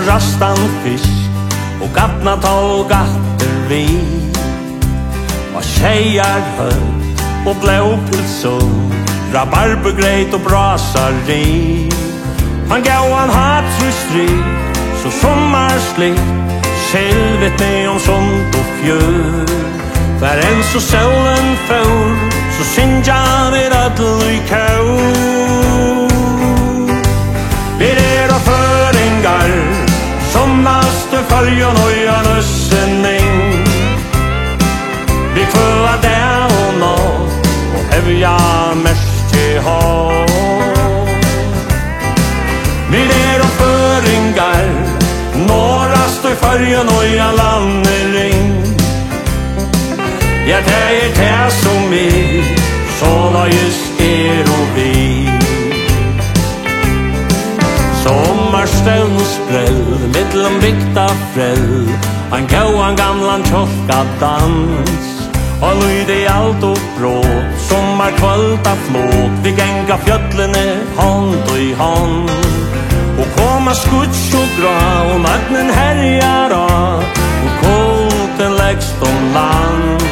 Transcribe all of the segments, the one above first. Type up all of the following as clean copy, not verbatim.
rastan fisk och gatna tog gatter vi och tjejar högt och blåpilsum rabarbergrejt och brasari. Han gav en hatrustri så sommarsligt självet med om sånt och fjör. För en så solen får så synja vid ödel i kau. Vi är och föringar som måste följa nöja nössening. Vi får där och nå och hävja mest till hav. Vi är och föringar norrast och följa nöja landering. Ja, det är det som vi så nöjes er och vi. Sommarstens spräll, mittlom vikta fräll, han gåan gamlan tjocka dans. Och nu det allt och bråt, sommarkvölda flåt, vi gänga fjöllene hand i hand. Och komma skuts och bra, och magnen härjar av, och kolten läggs om land.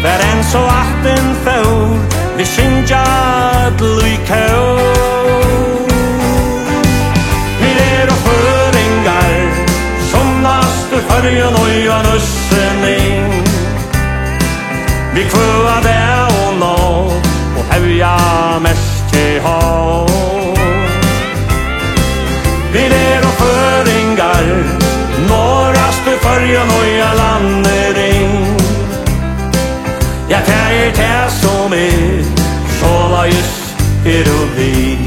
För en så achten får, vi synja till i kau. Följa nöja nössening. Vi kvöa där och nå och hävja mest till hav. Vi är och föringar norrast och följa nöja landering. Ja, det är det som är så lajs är och vi.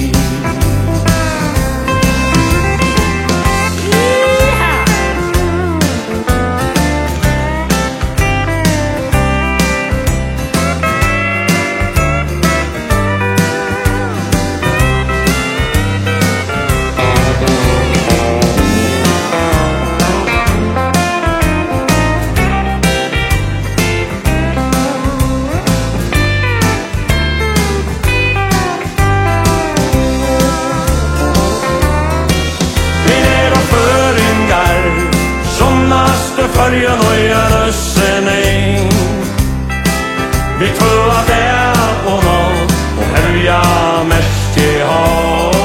Följa nöja nössening. Vi tvåa där och nå och hävja mest till hav.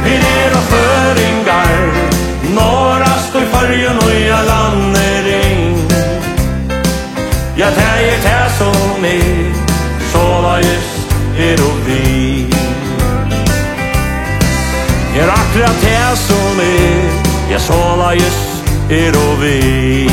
Vi är och föringar norrast och följa nöja landering. Ja, det är det som är så lajs är och vi. Är akkurat det som är, ja, så lajs är och vi.